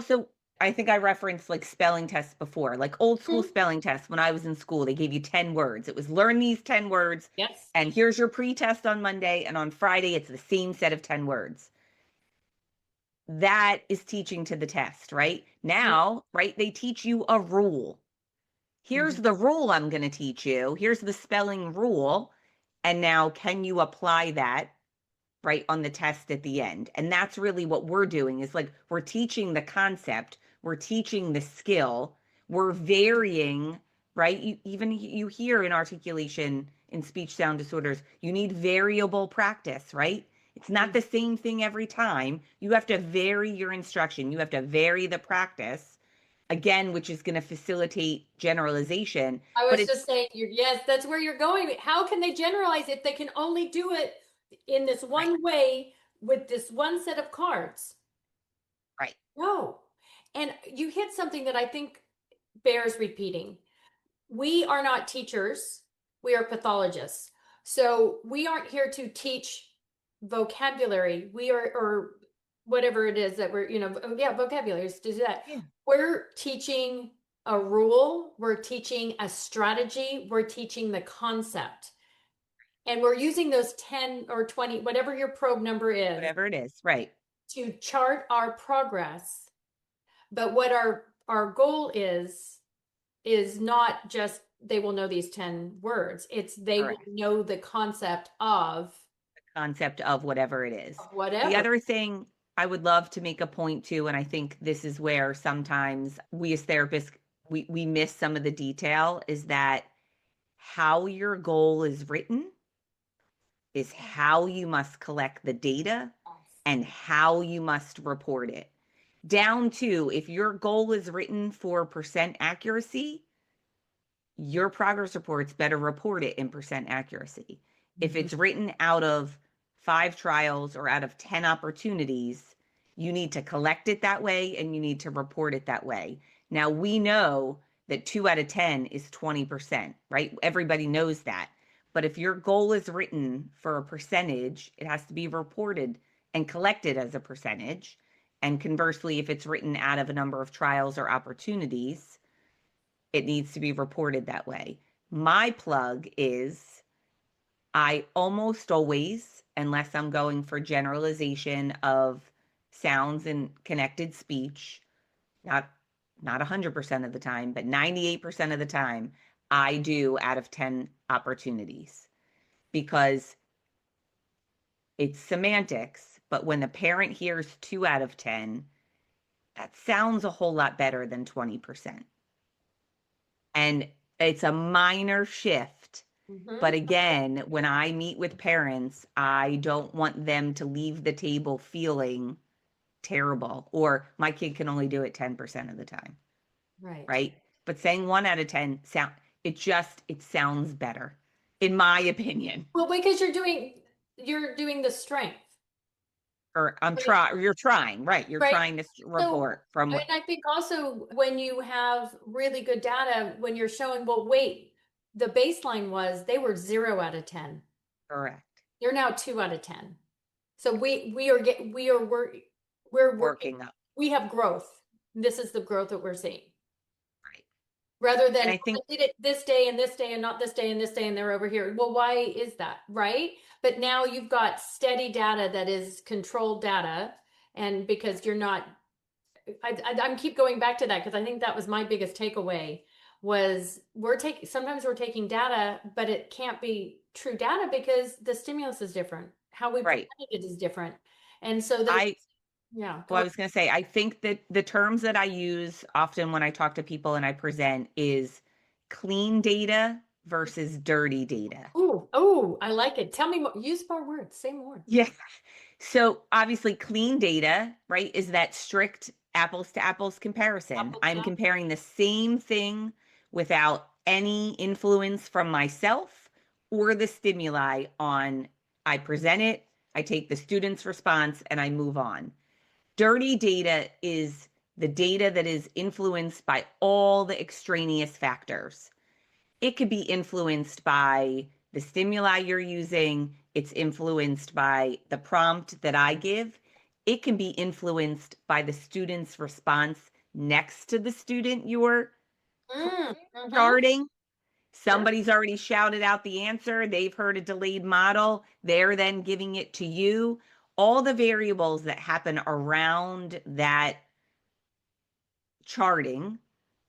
So I think I referenced like spelling tests before, like old school Mhm. spelling tests. When I was in school, they gave you 10 words. It was learn these 10 words, Yes. and here's your pre-test on Monday. And on Friday, it's the same set of 10 words. That is teaching to the test, right? Now, right, they teach you a rule. Here's Mhm. the rule I'm going to teach you. Here's the spelling rule. And now, can you apply that, right, on the test at the end? And that's really what we're doing, is like we're teaching the concept, we're teaching the skill, we're varying, right? You hear in articulation in speech sound disorders, you need variable practice, right? It's not the same thing every time. You have to vary your instruction. You have to vary the practice, again, which is going to facilitate generalization. I But was it's just saying, yes, that's where you're going. How can they generalize if they can only do it in this right, one way with this one set of cards? right. No. And you hit something that I think bears repeating. We are not teachers, we are pathologists. So we aren't here to teach vocabulary. We are, or whatever it is that we're, yeah, vocabulary is to do that. Yeah. We're teaching a rule, we're teaching a strategy, we're teaching the concept. And we're using those 10 or 20, whatever your probe number is, Whatever it is, right. to chart our progress. But what our goal is not just they will know these 10 words. It's they will Correct. know the concept of Concept of whatever it is. The whatever. other thing I would love to make a point to, and I think this is where sometimes we as therapists, we miss some of the detail, is that how your goal is written is how you must collect the data and how you must report it. Down to, if your goal is written for percent accuracy, your progress reports better report it in percent accuracy. If Mhm. it's written out of 5 trials or out of 10 opportunities, you need to collect it that way and you need to report it that way. Now, we know that 2 out of 10 is 20%, right? Everybody knows that. But if your goal is written for a percentage, it has to be reported and collected as a percentage. And conversely, if it's written out of a number of trials or opportunities, it needs to be reported that way. My plug is I almost always, unless I'm going for generalization of sounds and connected speech, not 100% of the time, but 98% of the time, I do out of 10 opportunities because it's semantics. But when the parent hears 2 out of 10, that sounds a whole lot better than 20%. And it's a minor shift. But again, when I meet with parents, I don't want them to leave the table feeling terrible or my kid can only do it 10% of the time. Right. Right? But saying 1 out of 10 it sounds better in my opinion. Well, because you're doing the strength. Or you're trying, right? You're Right. trying to So, report from and what I think also when you have really good data, when you're showing, well, wait, the baseline was they were 0 out of 10. correct. They're now 2 out of 10. So we're working, Working up. we have growth. This is the growth that we're seeing. Right. Rather And than I think I did it this day and this day and not this day and this day and they're over here. Well, why is that? Right? But now you've got steady data that is controlled data. And because you're not, I'm keep going back to that because I think that was my biggest takeaway was sometimes we're taking data, but it can't be true data because the stimulus is different. How we right. presented it is different. And so there's, I yeah, Well, go. I was going to say, I think that the terms that I use often when I talk to people and I present is clean data versus dirty data. Oh, I like it. Tell me more. Use more words. Say more. Yeah. So obviously, clean data, right, is that strict apples to apples comparison. Apple I'm to comparing the same thing without any influence from myself or the stimuli on I present it, I take the student's response, and I move on. Dirty data is the data that is influenced by all the extraneous factors. It could be influenced by the stimuli you're using. It's influenced by the prompt that I give. It can be influenced by the student's response next to the student you're Mm-hmm. charting. Sure. Somebody's already shouted out the answer. They've heard a delayed model. They're then giving it to you. All the variables that happen around that charting,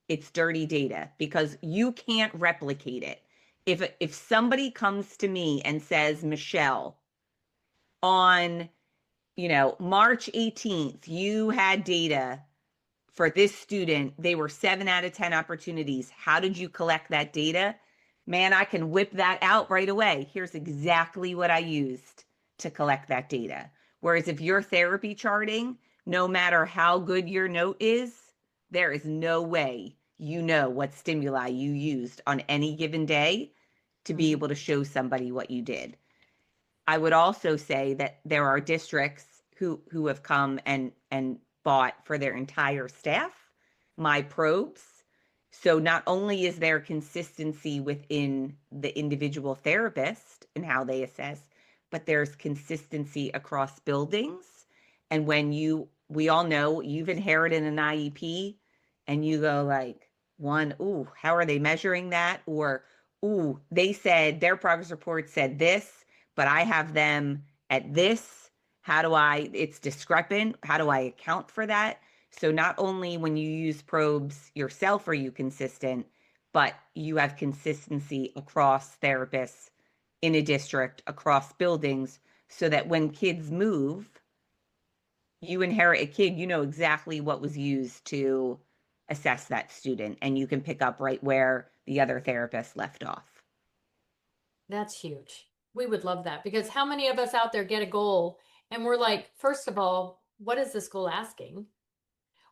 it's dirty data because you can't replicate it. If somebody comes to me and says, Michele, on March 18th, you had data for this student, they were 7 out of 10 opportunities. How did you collect that data? Man, I can whip that out right away. Here's exactly what I used to collect that data. Whereas if you're therapy charting, no matter how good your note is, there is no way you know what stimuli you used on any given day to be able to show somebody what you did. I would also say that there are districts who have come and bought for their entire staff my probes. So not only is there consistency within the individual therapist and how they assess, but there's consistency across buildings. And we all know you've inherited an IEP and you go like, ooh, how are they measuring that? Or, ooh, they said their progress report said this, but I have them at this. It's discrepant. How do I account for that? So not only when you use probes yourself are you consistent, but you have consistency across therapists in a district, across buildings, so that when kids move, you inherit a kid, you know exactly what was used to assess that student, and you can pick up right where the other therapist left off. That's huge. We would love that because how many of us out there get a goal and we're like, first of all, what is this goal asking?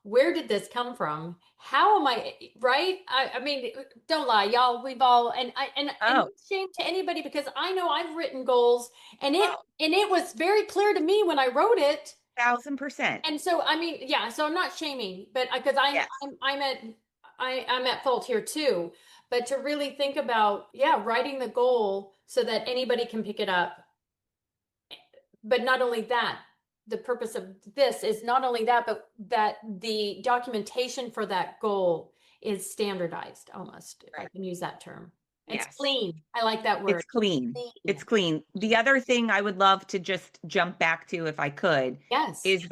where did this come from? How am I right? I mean, don't lie, y'all. We've all and no Oh, shame to anybody because I know I've written goals and oh, it was very clear to me when I wrote it. 1000%. And so I mean, yeah. So I'm not shaming, but because Yes. I'm at fault here too. But to really think about, yeah, writing the goal so that anybody can pick it up. But not only that, the purpose of this is not only that, but that the documentation for that goal is standardized almost, if I Right. can use that term. It's Yes. clean. I like that word. It's clean. Clean. It's clean. The other thing I would love to just jump back to if I could Yes. is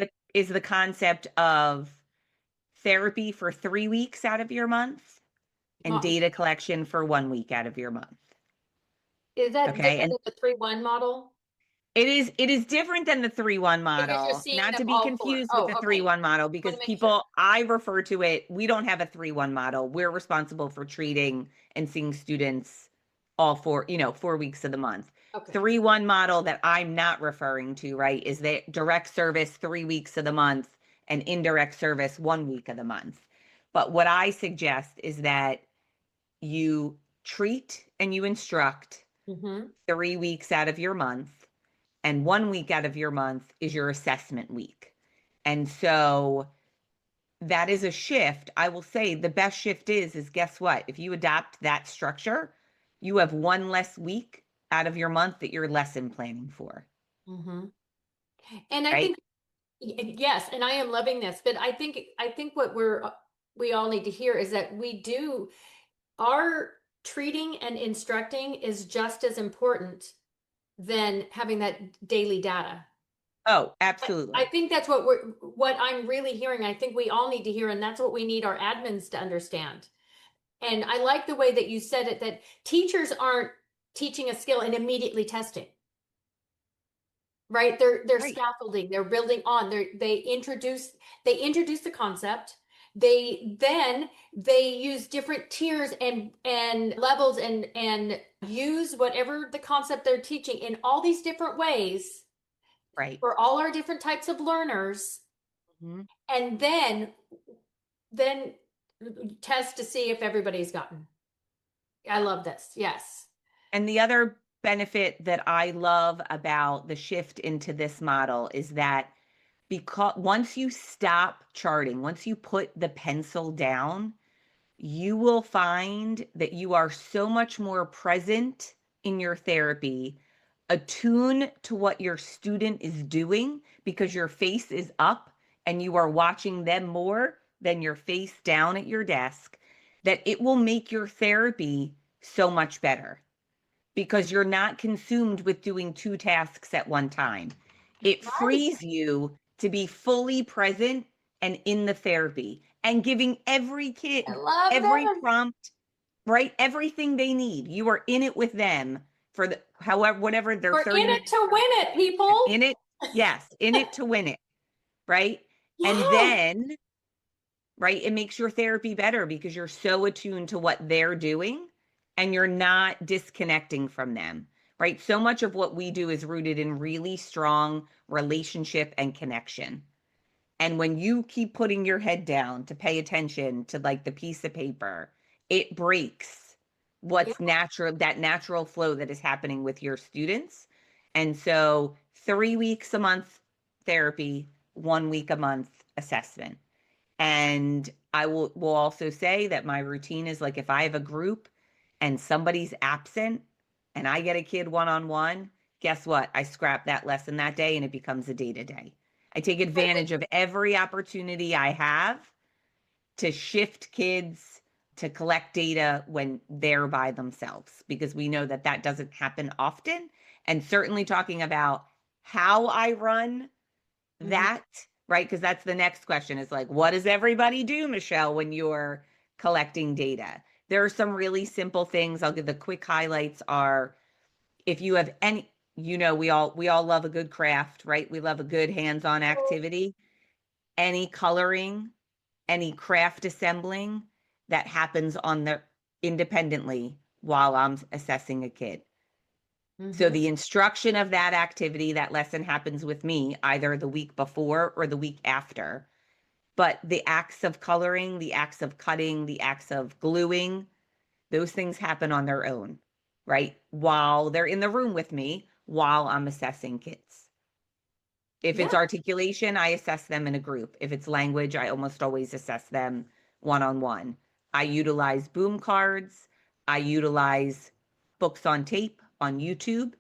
the concept of therapy for 3 weeks out of your month and Well, data collection for 1 week out of your month. is that Okay. different And than the 3-1 model? it is different than the 3-1 Because you're model, seeing not them to be all four. confused with Oh, the okay. 3-1 model Want because to make sure. people, I refer to it, we don't have a 3-1 model. We're responsible for treating and seeing students all 4 weeks of the month. Okay. 3-1 model that I'm not referring to, right, is the direct service 3 weeks of the month and indirect service 1 week of the month. But what I suggest is that you treat and you instruct Mm-hmm. 3 weeks out of your month, and 1 week out of your month is your assessment week. And so that is a shift. I will say the best shift is guess what? If you adopt that structure, you have one less week out of your month that you're lesson planning for, Mm-hmm. And I right? think yes, and I am loving this, but I think what we all need to hear is that we do our treating and instructing is just as important than having that daily data. Oh, I absolutely. think that's what I'm really hearing. I think we all need to hear, and that's what we need our admins to understand. And I like the way that you said it, that teachers aren't teaching a skill and immediately testing, right? They're Right. scaffolding, they're building on, they introduce the concept. They use different tiers and levels and use whatever the concept they're teaching in all these different ways Right. for all our different types of learners, Mhm. and then test to see if everybody's gotten. I love this. Yes. And the other benefit that I love about the shift into this model is that because once you stop charting, once you put the pencil down, you will find that you are so much more present in your therapy, attuned to what your student is doing because your face is up and you are watching them more than your face down at your desk, that it will make your therapy so much better because you're not consumed with doing two tasks at one time. It Right. frees you to be fully present and in the therapy and giving every I kid love every that. prompt, right? Everything they need. You are in it with them for the however whatever their We're 30 in it minutes to win it, people. in it. Yes, in it to win it, right? And Yes. then, right, it makes your therapy better because you're so attuned to what they're doing and you're not disconnecting from them, right? So much of what we do is rooted in really strong relationship and connection. And when you keep putting your head down to pay attention to like the piece of paper, it breaks Yeah. what's natural, that natural flow that is happening with your students. And so 3 weeks a month therapy, 1 week a month assessment. And I will also say that my routine is like if I have a group and somebody's absent and I get a kid one-on-one, guess what? I scrap that lesson that day and it becomes a day-to-day. I take advantage of every opportunity I have to shift kids to collect data when they're by themselves because we know that that doesn't happen often. And certainly talking about how I run Mhm. that, right? Because that's the next question is like, what does everybody do, Michele, when you're collecting data? There are some really simple things. I'll give the quick highlights are if you have any, we all love a good craft, right? We love a good hands-on activity. Any coloring, any craft assembling that happens on the independently while I'm assessing a kid. So Mhm. the instruction of that activity, that lesson happens with me either the week before or the week after. But the acts of coloring, the acts of cutting, the acts of gluing, those things happen on their own, right? While they're in the room with me, while I'm assessing kids. If it's Yeah. articulation, I assess them in a group. If it's language, I almost always assess them one-on-one. I utilize boom cards. I utilize books on tape on YouTube,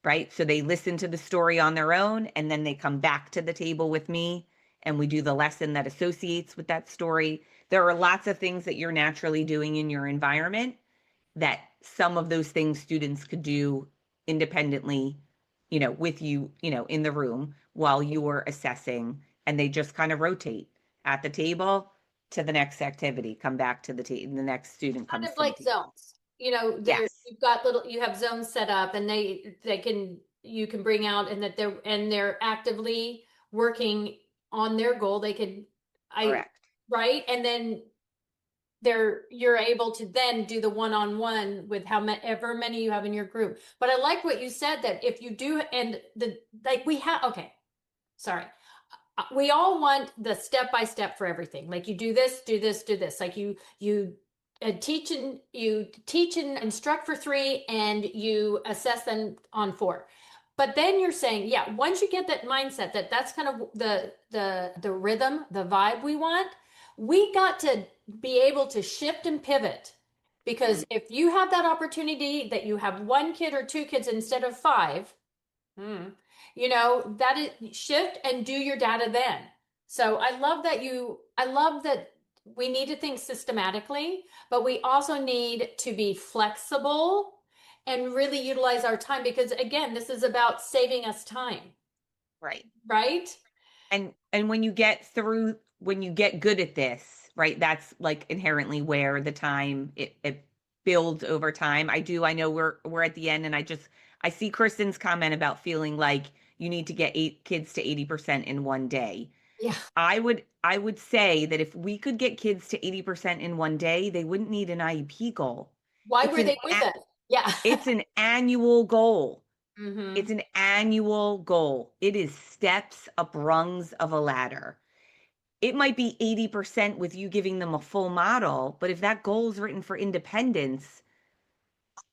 right? So they listen to the story on their own and then they come back to the table with me and we do the lesson that associates with that story. There are lots of things that you're naturally doing in your environment that some of those things students could do independently, with you, in the room while you were assessing, and they just kind of rotate at the table to the next activity, come back to the the next student Kind comes of to the like table. zones. You know, there Yes, you have zones set up and you can bring out and that they're actively working on their goal. They could I correct. right? And then you're able to then do the one-on-one with however many you have in your group. But I like what you said that if you do and the like we have okay, sorry. We all want the step by step for everything. Like you do this, do this, do this. Like you teach and instruct for 3 and you assess them on 4. But then you're saying, yeah, once you get that mindset that that's kind of the rhythm, the vibe we want, we got to be able to shift and pivot. Because if you have that opportunity that you have 1 kid or 2 kids instead of 5, that is shift and do your data then. So I love that we need to think systematically, but we also need to be flexible and really utilize our time because again, this is about saving us time, Right. right? And when you get good at this, right, that's like inherently where the time it builds over time. I know we're at the end and I see Kristen's comment about feeling like you need to get 8 kids to 80% in one day. Yeah. I would say that if we could get kids to 80% in one day, they wouldn't need an IEP goal. Why It's were an they with us? Yeah. it's an annual goal. It's Mm-hmm. an annual goal. It is steps up rungs of a ladder. It might be 80% with you giving them a full model, but if that goal is written for independence,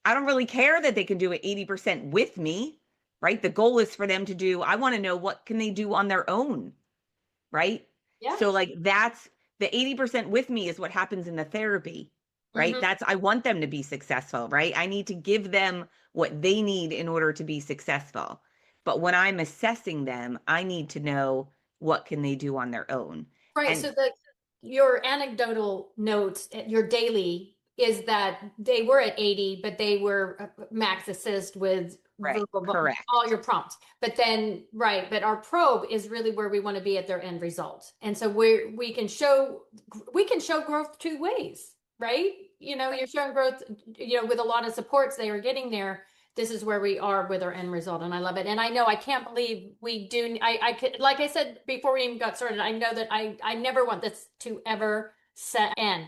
I don't really care that they can do it 80% with me, right? The goal is for them to do, I want to know what can they do on their own, right? Yeah. So like that's the 80% with me is what happens in the therapy, right? Mm-hmm. I want them to be successful, right? I need to give them what they need in order to be successful. But when I'm assessing them, I need to know what can they do on their own. Right. And So your anecdotal notes, your daily is that they were at 80, but they were max assist with right, verbal, all correct. your prompts. But then, right, but our probe is really where we want to be at their end result. And so we can show growth 2 ways, right? You're showing growth, with a lot of supports they are getting there. This is where we are with our end result, and I love it. And I know I can't believe we do. I could, like I said before we even got started, I know that I never want this to ever end.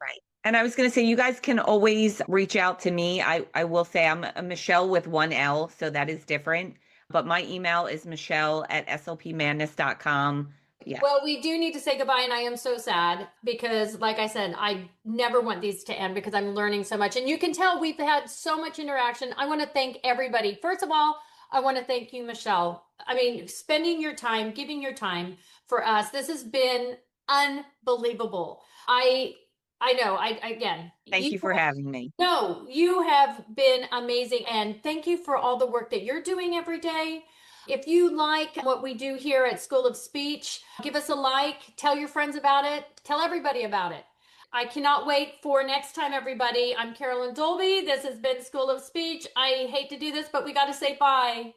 Right. And I was going to say, you guys can always reach out to me. I will say I'm a Michelle with 1L, so that is different. But my email is michelle@slpmadness.com. Yes. Well, we do need to say goodbye, and I am so sad because, like I said, I never want these to end because I'm learning so much. And you can tell we've had so much interaction. I want to thank everybody. First of all, I want to thank you, Michelle. I mean, spending your time, giving your time for us. This has been unbelievable. I know. Again, Thank you for having me. no, you have been amazing. And thank you for all the work that you're doing every day. If you like what we do here at School of Speech, give us a like, tell your friends about it, tell everybody about it. I cannot wait for next time, everybody. I'm Carolyn Dolby. This has been School of Speech. I hate to do this, but we got to say bye.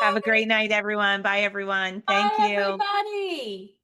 Have a Bye. great night, everyone. Bye, everyone. Thank Bye, you. everybody.